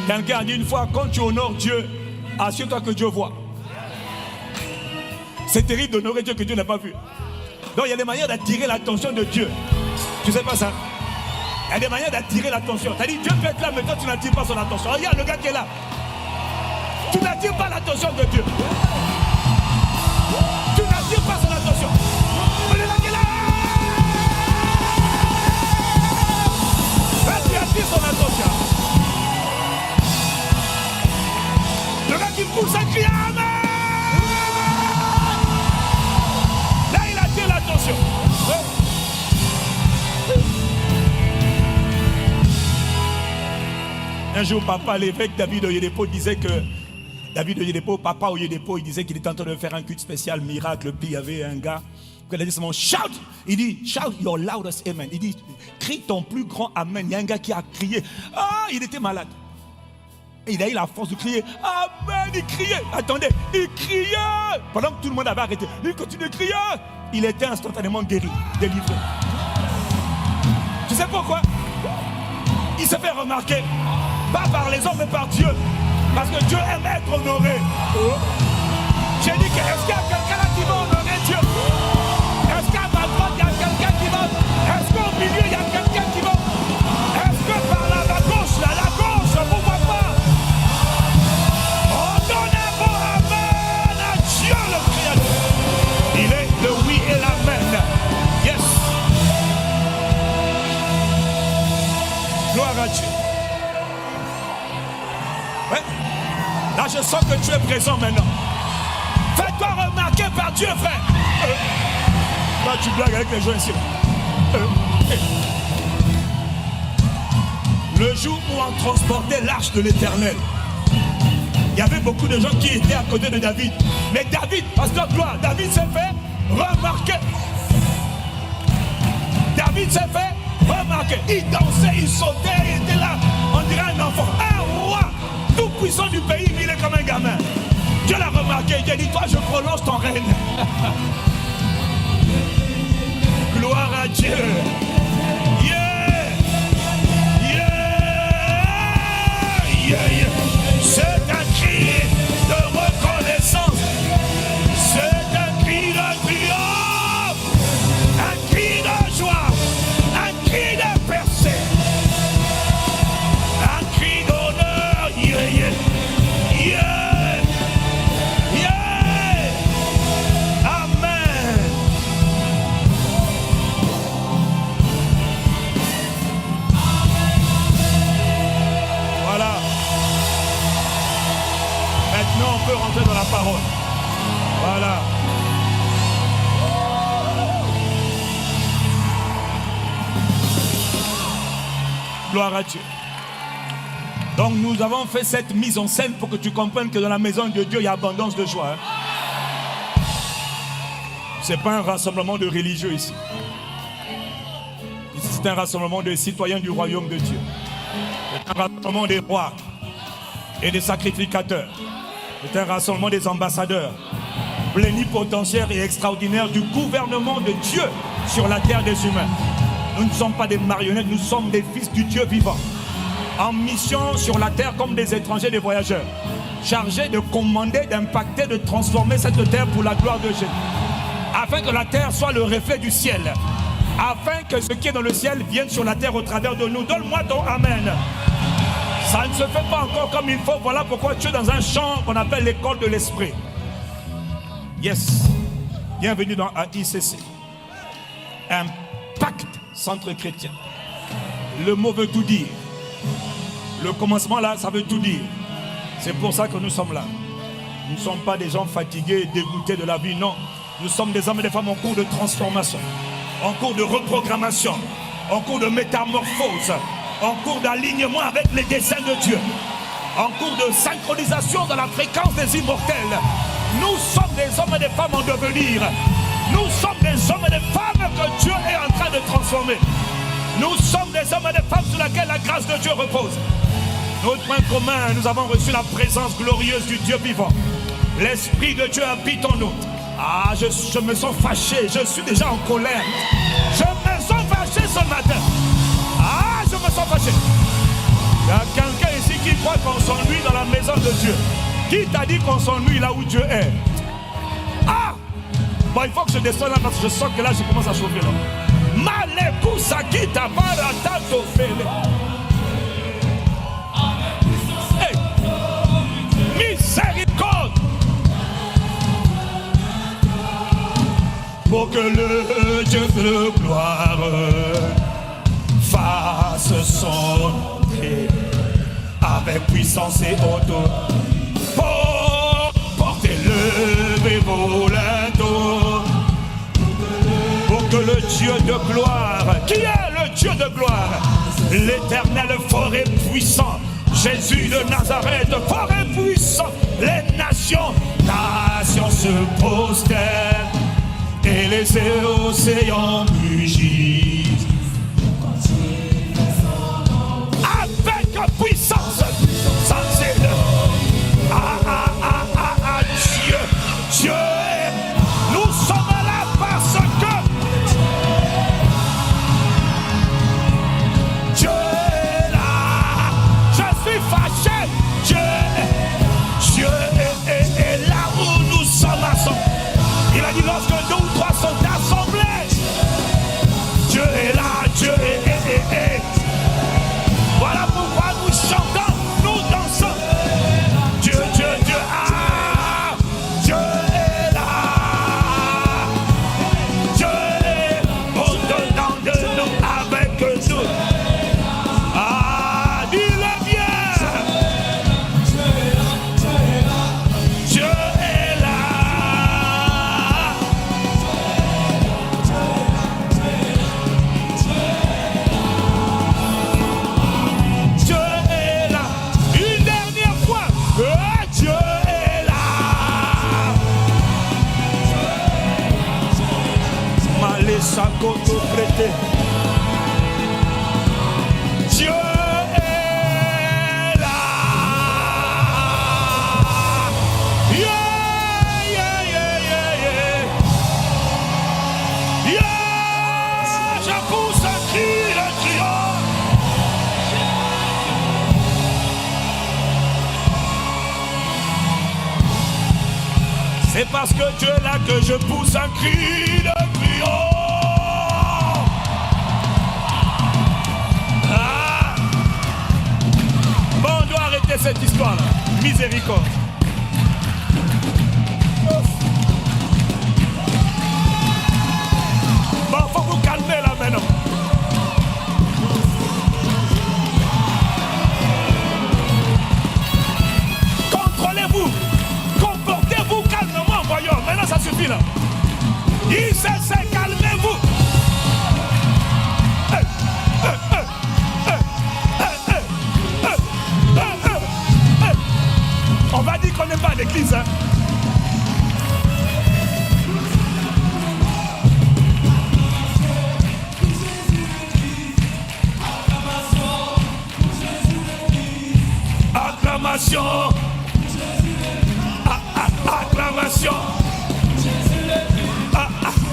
Quelqu'un a dit une fois, quand tu honores Dieu, assure-toi que Dieu voit. C'est terrible d'honorer Dieu que Dieu n'a pas vu. Donc il y a des manières d'attirer l'attention de Dieu. Tu sais pas ça? Il y a des manières d'attirer l'attention. C'est-à-dire Dieu peut être là, mais toi tu n'attires pas son attention. Regarde le gars qui est là. Tu n'attires pas l'attention de Dieu. Tu n'attires pas son attention. Le gars qui est là. Là tu attires son attention. Le gars qui pousse un cri Amen. Là il attire l'attention. Un jour, papa, l'évêque David Oyedepo disait que David Oyedepo, papa Oyedepo, il disait qu'il était en train de faire un culte spécial miracle. Puis il y avait un gars qui a dit seulement shout. Il dit shout your loudest amen. Il dit crie ton plus grand amen. Il y a un gars qui a crié. Ah, il était malade. Et il a eu la force de crier amen. Il criait. Attendez, il criait. Pendant que tout le monde avait arrêté, il continuait de crier. Il était instantanément guéri, délivré. Tu sais pourquoi? Il s'est fait remarquer. Pas par les hommes, mais par Dieu. Parce que Dieu aime être honoré. J'ai dit que est-ce qu'il y a quelqu'un là qui va honorer Dieu? Est-ce qu'à ma droite, il y a quelqu'un qui va? Est-ce qu'au milieu, il y a quelqu'un qui va? Est-ce que par là, la gauche, pourquoi pas? On donne un bon amen à Dieu le Créateur. Il est le oui et l'amen. Yes. Gloire à Dieu. Ouais. Là, je sens que tu es présent maintenant. Fais-toi remarquer par Dieu, frère. Là, tu blagues avec les gens ici. Le jour où on transportait l'arche de l'Éternel, il y avait beaucoup de gens qui étaient à côté de David. Mais David, pasteur gloire, David s'est fait remarquer. David s'est fait remarquer. Il dansait, il sautait, il était là. On dirait un enfant. Un roi tout puissant du pays, il est comme un gamin. Dieu l'a remarqué, il a dit, toi je prolonge ton règne. Gloire à Dieu. Yeah. Yeah. Yeah, yeah. C'est un cri de reconnaissance. C'est un cri de triomphe. Un cri de joie. Un cri de percée. Un cri d'honneur. Yeah, yeah. Yeah. Yeah. Amen. parole. Voilà. Gloire à Dieu. Donc nous avons fait cette mise en scène pour que tu comprennes que dans la maison de Dieu, il y a abondance de joie. Ce n'est pas un rassemblement de religieux ici. Ici, c'est un rassemblement de citoyens du royaume de Dieu. C'est un rassemblement des rois et des sacrificateurs. C'est un rassemblement des ambassadeurs, plénipotentiaires et extraordinaires du gouvernement de Dieu sur la terre des humains. Nous ne sommes pas des marionnettes, nous sommes des fils du Dieu vivant. En mission sur la terre comme des étrangers, des voyageurs. Chargés de commander, d'impacter, de transformer cette terre pour la gloire de Jésus. Afin que la terre soit le reflet du ciel. Afin que ce qui est dans le ciel vienne sur la terre au travers de nous. Donne-moi ton Amen. Ça ne se fait pas encore comme il faut. Voilà pourquoi tu es dans un champ qu'on appelle l'école de l'esprit. Yes. Bienvenue dans AICC. Impact Centre chrétien. Le mot veut tout dire. Le commencement là, ça veut tout dire. C'est pour ça que nous sommes là. Nous ne sommes pas des gens fatigués, dégoûtés de la vie, non. Nous sommes des hommes et des femmes en cours de transformation, en cours de reprogrammation, en cours de métamorphose, en cours d'alignement avec les desseins de Dieu, en cours de synchronisation dans la fréquence des immortels. Nous sommes des hommes et des femmes en devenir. Nous sommes des hommes et des femmes que Dieu est en train de transformer. Nous sommes des hommes et des femmes sur lesquels la grâce de Dieu repose. Notre point commun, nous avons reçu la présence glorieuse du Dieu vivant. L'Esprit de Dieu habite en nous. Ah, je me sens fâché, je suis déjà en colère. Je me sens fâché ce matin. Ah, je me sens fâché. Il y a quelqu'un ici qui croit qu'on s'ennuie dans la maison de Dieu. Qui t'a dit qu'on s'ennuie là où Dieu est? Ah! Bon, il faut que je descende là parce que je sens que là, je commence à chauffer là. Malekousa qui t'a baratato fele. Miséricorde. Pour que le Dieu de gloire fasse son entrée avec puissance et autorité. Pour porter le volontaire. Pour que le Dieu de gloire, qui est le Dieu de gloire, l'Éternel fort et puissant, Jésus de Nazareth, fort et puissant, les nations se prosternent et les océans mugissent. Avec puissance, ça c'est le Dieu, Dieu est. Nous sommes là parce que Dieu est là. Je suis fâché. Dieu est là où nous sommes assemblés. Il a dit lorsque 2 ou 3 sont assemblés, Dieu est là, Dieu est. Voilà pourquoi nous chantons, nous dansons. Dieu, ah, Dieu est là. Dieu est au-dedans de nous, avec nous. Ah, dis-le bien. Dieu est là. Dieu est là. Une dernière fois. Dieu est là. Malessa koto prêté. Dieu est là. Yeah. Je pousse un cri de triomphe. C'est parce que Dieu est là que je pousse un cri de triomphe. Ah. Bon, on doit arrêter cette histoire-là. Miséricorde. Bon, faut vous calmer là maintenant. Contrôlez-vous. Comportez-vous l'église. Acclamation. Acclamation.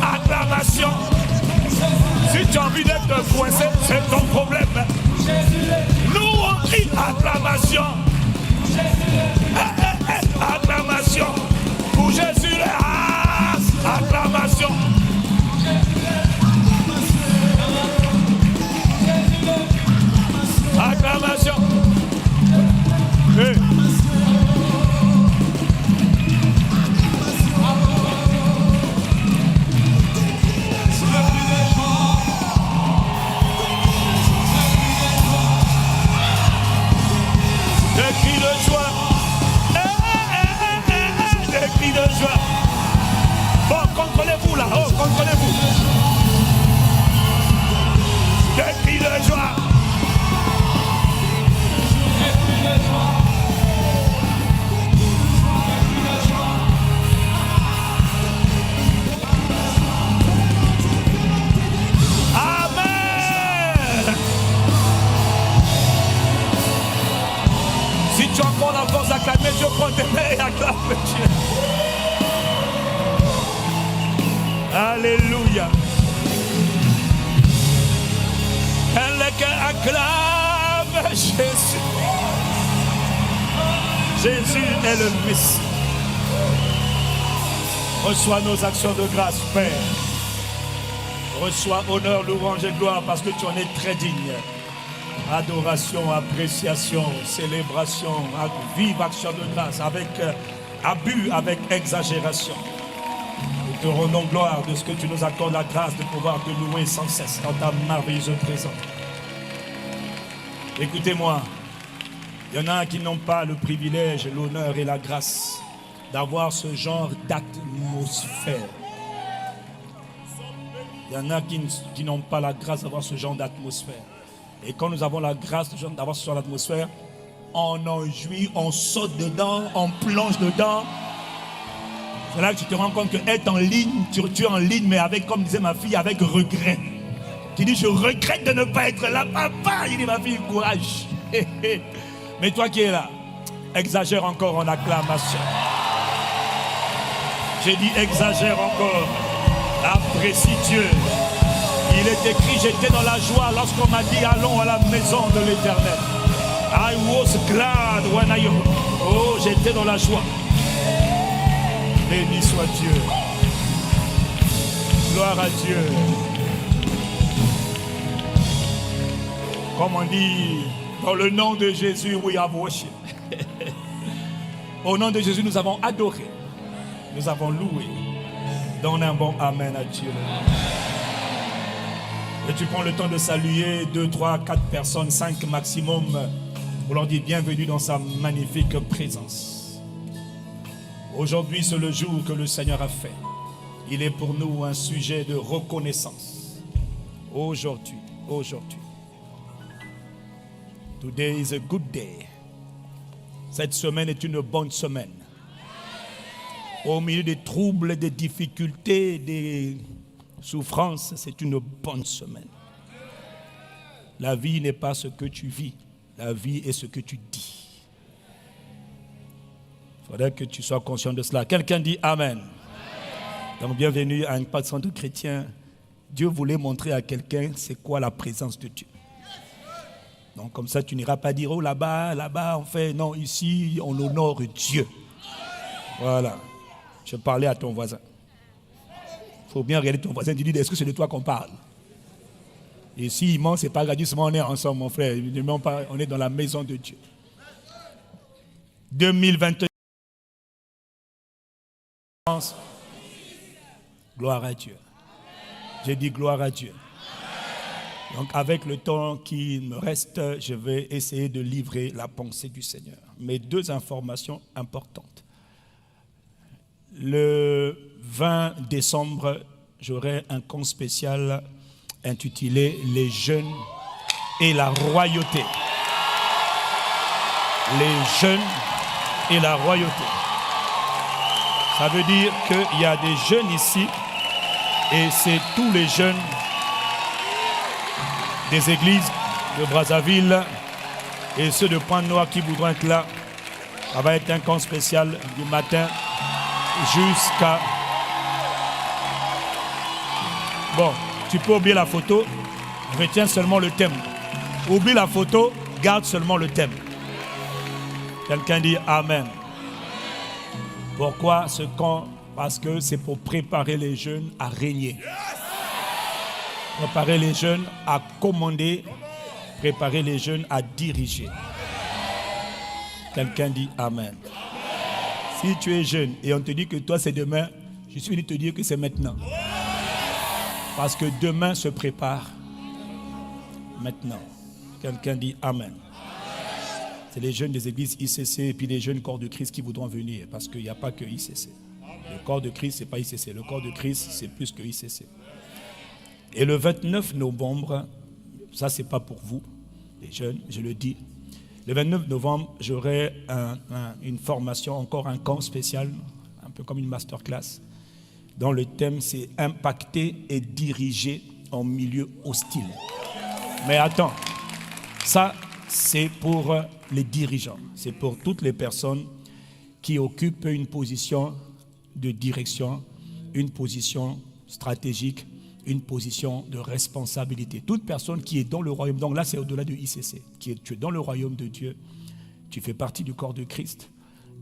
Acclamation. Si tu as envie d'être coincé, c'est ton problème. Nous on dit acclamation. Acclamation. Pour Jésus, acclamation. Acclamation. Hey. Des cris de joie. Des cris de joie. Bon, contrôlez-vous là. Oh, contrôlez-vous. Des cris de joie. Amen. Si tu as encore la force d'acclamer Dieu, prends tes mains et acclame Dieu. Alléluia. Quelqu'un acclame Jésus. Jésus est le Messie. Reçois nos actions de grâce, Père. Reçois honneur, louange et gloire parce que tu en es très digne. Adoration, appréciation, célébration, vive action de grâce, avec abus, avec exagération. Nous te rendons gloire de ce que tu nous accordes la grâce de pouvoir te louer sans cesse dans ta merveilleuse présence. Écoutez-moi, il y en a qui n'ont pas le privilège, l'honneur et la grâce d'avoir ce genre d'atmosphère. Il y en a qui n'ont pas la grâce d'avoir ce genre d'atmosphère. Et quand nous avons la grâce d'avoir ce genre d'atmosphère, on en jouit, on saute dedans, on plonge dedans. C'est là que tu te rends compte que être en ligne, tu es en ligne, mais avec, comme disait ma fille, avec regret. Tu dis, je regrette de ne pas être là. Papa, il dit, ma fille, courage. Mais toi qui es là, exagère encore en acclamation. J'ai dit, exagère encore. Apprécie Dieu. Il est écrit, j'étais dans la joie lorsqu'on m'a dit, allons à la maison de l'Éternel. I was glad when I... Oh, j'étais dans la joie. Béni soit Dieu. Gloire à Dieu. Comme on dit, dans le nom de Jésus, we have worship. Au nom de Jésus, nous avons adoré. Nous avons loué. Donne un bon amen à Dieu. Et tu prends le temps de saluer 2, 3, 4 personnes, 5 maximum, pour leur dire bienvenue dans sa magnifique présence. Aujourd'hui, c'est le jour que le Seigneur a fait. Il est pour nous un sujet de reconnaissance. Aujourd'hui. Today is a good day. Cette semaine est une bonne semaine. Au milieu des troubles, des difficultés, des souffrances, c'est une bonne semaine. La vie n'est pas ce que tu vis. La vie est ce que tu dis. Il faudrait que tu sois conscient de cela. Quelqu'un dit Amen. Donc bienvenue à un passant de chrétien. Dieu voulait montrer à quelqu'un c'est quoi la présence de Dieu. Donc comme ça tu n'iras pas dire oh là-bas on fait. Non, ici on honore Dieu. Voilà. Je parlais à ton voisin. Il faut bien regarder ton voisin et dire est-ce que c'est de toi qu'on parle? Et s'il ment, c'est pas gratuitement, on est ensemble mon frère. On est dans la maison de Dieu. 2021. Gloire à Dieu. J'ai dit gloire à Dieu. Donc avec le temps qui me reste, je vais essayer de livrer la pensée du Seigneur. Mais 2 informations importantes. Le 20 décembre, j'aurai un camp spécial intitulé « Les jeunes et la royauté ». Les jeunes et la royauté. Ça veut dire qu'il y a des jeunes ici et c'est tous les jeunes des églises de Brazzaville et ceux de Pointe-Noire qui voudront être là. Ça va être un camp spécial du matin jusqu'à... Bon, tu peux oublier la photo, retiens seulement le thème. Oublie la photo, garde seulement le thème. Quelqu'un dit Amen. Pourquoi ce camp? Parce que c'est pour préparer les jeunes à régner. Préparer les jeunes à commander. Préparer les jeunes à diriger. Quelqu'un dit Amen. Si tu es jeune et on te dit que toi c'est demain, je suis venu te dire que c'est maintenant. Parce que demain se prépare maintenant. Quelqu'un dit Amen. C'est les jeunes des églises ICC et puis les jeunes corps de Christ qui voudront venir. Parce qu'il n'y a pas que ICC. Le corps de Christ, ce n'est pas ICC. Le corps de Christ, c'est plus que ICC. Et le 29 novembre, ça c'est pas pour vous, les jeunes, je le dis. Le 29 novembre, j'aurai une formation, encore un camp spécial, un peu comme une masterclass, dont le thème c'est impacter et diriger en milieu hostile. Mais attends, ça c'est pour les dirigeants, c'est pour toutes les personnes qui occupent une position de direction, une position stratégique, une position de responsabilité. Toute personne qui est dans le royaume, donc là c'est au-delà de ICC, tu es dans le royaume de Dieu, tu fais partie du corps de Christ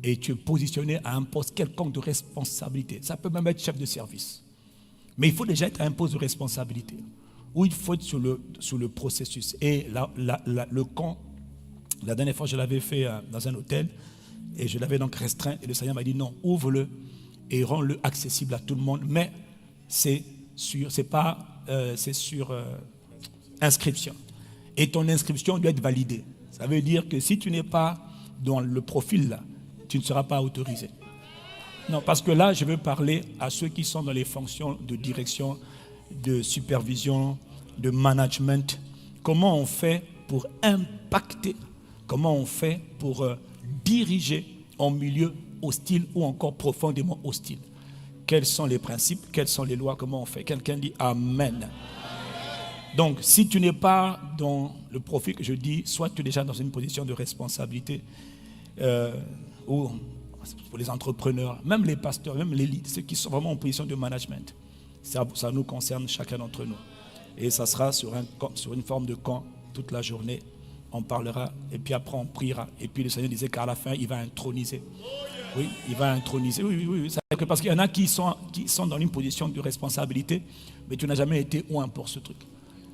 et tu es positionné à un poste quelconque de responsabilité. Ça peut même être chef de service. Mais il faut déjà être à un poste de responsabilité où il faut être sur le processus. Et le camp, la dernière fois je l'avais fait dans un hôtel et je l'avais donc restreint et le Seigneur m'a dit non, ouvre-le et rends-le accessible à tout le monde, mais c'est sur inscription. Et ton inscription doit être validée. Ça veut dire que si tu n'es pas dans le profil là, tu ne seras pas autorisé. Non, parce que là, je veux parler à ceux qui sont dans les fonctions de direction, de supervision, de management. Comment on fait pour impacter? Comment on fait pour diriger en milieu hostile ou encore profondément hostile? Quels sont les principes? Quelles sont les lois? Comment on fait? Quelqu'un dit Amen. Donc, si tu n'es pas dans le profil que je dis, soit tu es déjà dans une position de responsabilité, ou pour les entrepreneurs, même les pasteurs, même les leaders, ceux qui sont vraiment en position de management, ça nous concerne chacun d'entre nous. Et ça sera sur une forme de camp toute la journée. On parlera et puis après on priera. Et puis le Seigneur disait qu'à la fin, il va introniser. Oui, il va introniser. Oui. Parce qu'il y en a qui sont dans une position de responsabilité, mais tu n'as jamais été oint pour ce truc.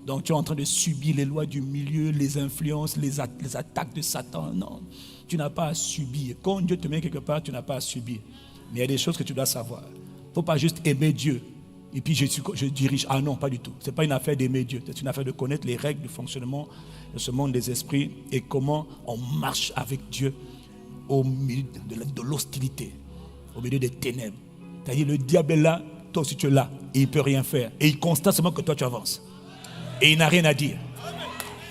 Donc tu es en train de subir les lois du milieu, les influences, les attaques de Satan. Non, tu n'as pas à subir. Quand Dieu te met quelque part, tu n'as pas à subir. Mais il y a des choses que tu dois savoir. Il ne faut pas juste aimer Dieu. Et puis je dirige. Ah non, pas du tout. Ce n'est pas une affaire d'aimer Dieu. C'est une affaire de connaître les règles de fonctionnement de ce monde des esprits et comment on marche avec Dieu au milieu de l'hostilité, au milieu des ténèbres. C'est-à-dire le diable est là, toi aussi tu es là, et il ne peut rien faire. Et il constate seulement que toi tu avances. Et il n'a rien à dire.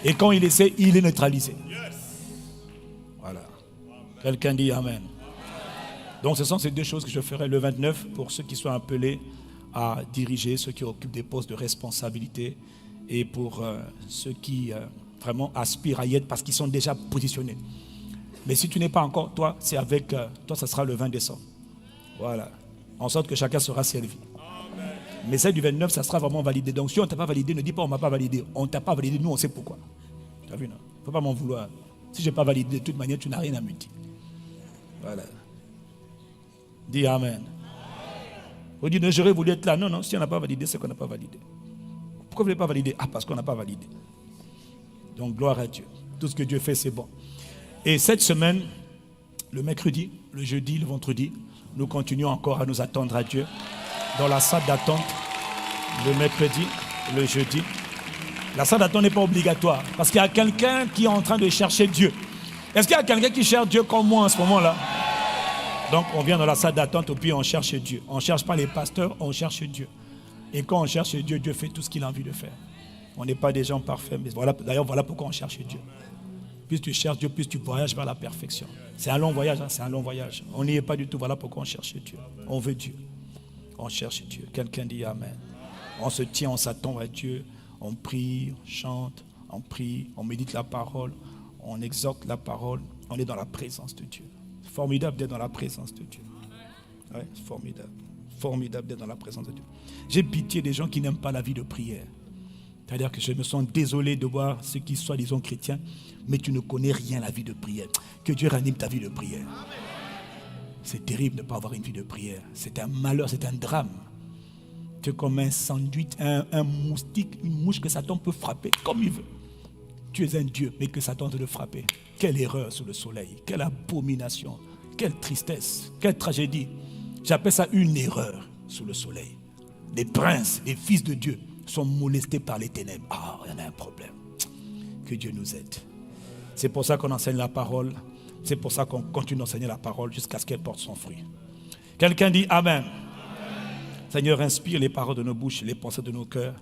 Et quand il essaie, il est neutralisé. Voilà. Quelqu'un dit Amen. Donc ce sont ces deux choses que je ferai le 29 pour ceux qui sont appelés à diriger, ceux qui occupent des postes de responsabilité et pour ceux qui vraiment aspirent à y être parce qu'ils sont déjà positionnés. Mais si tu n'es pas encore, toi, c'est avec toi, ça sera le 20 décembre. Voilà. En sorte que chacun sera servi. Amen. Mais celle du 29, ça sera vraiment validé. Donc si on ne t'a pas validé, ne dis pas on ne m'a pas validé. On ne t'a pas validé, nous on sait pourquoi. Tu as vu, non? Il ne faut pas m'en vouloir. Si je n'ai pas validé, de toute manière, tu n'as rien à me dire. Voilà. Dis Amen. On dit, j'aurais voulu être là. Non, si on n'a pas validé, c'est qu'on n'a pas validé. Pourquoi vous ne l'avez pas validé? Ah, parce qu'on n'a pas validé. Donc, gloire à Dieu. Tout ce que Dieu fait, c'est bon. Et cette semaine, le mercredi, le jeudi, le vendredi, nous continuons encore à nous attendre à Dieu dans la salle d'attente. Le mercredi, le jeudi. La salle d'attente n'est pas obligatoire parce qu'il y a quelqu'un qui est en train de chercher Dieu. Est-ce qu'il y a quelqu'un qui cherche Dieu comme moi en ce moment-là? Donc, on vient dans la salle d'attente et puis on cherche Dieu. On ne cherche pas les pasteurs, on cherche Dieu. Et quand on cherche Dieu, Dieu fait tout ce qu'il a envie de faire. On n'est pas des gens parfaits. Mais voilà, d'ailleurs, voilà pourquoi on cherche Dieu. Plus tu cherches Dieu, plus tu voyages vers la perfection. C'est un long voyage, c'est un long voyage. On n'y est pas du tout. Voilà pourquoi on cherche Dieu. On veut Dieu. On cherche Dieu. Quelqu'un dit Amen. On se tient, on s'attend à Dieu. On prie, on chante, on prie, on médite la parole, on exhorte la parole. On est dans la présence de Dieu. C'est formidable d'être dans la présence de Dieu. Ouais, c'est formidable. Formidable d'être dans la présence de Dieu. J'ai pitié des gens qui n'aiment pas la vie de prière. C'est-à-dire que je me sens désolé de voir ceux qui soient, disons, chrétiens, mais tu ne connais rien à la vie de prière. Que Dieu ranime ta vie de prière. C'est terrible de ne pas avoir une vie de prière. C'est un malheur, c'est un drame. Tu es comme un sandwich, un moustique, une mouche que Satan peut frapper comme il veut. Tu es un Dieu, mais que Satan te le frapper. Quelle erreur sous le soleil, quelle abomination, quelle tristesse, quelle tragédie. J'appelle ça une erreur sous le soleil. Les princes, les fils de Dieu sont molestés par les ténèbres. Ah, il y en a un problème. Que Dieu nous aide. C'est pour ça qu'on enseigne la parole. C'est pour ça qu'on continue d'enseigner la parole jusqu'à ce qu'elle porte son fruit. Quelqu'un dit Amen. Seigneur, inspire les paroles de nos bouches, les pensées de nos cœurs.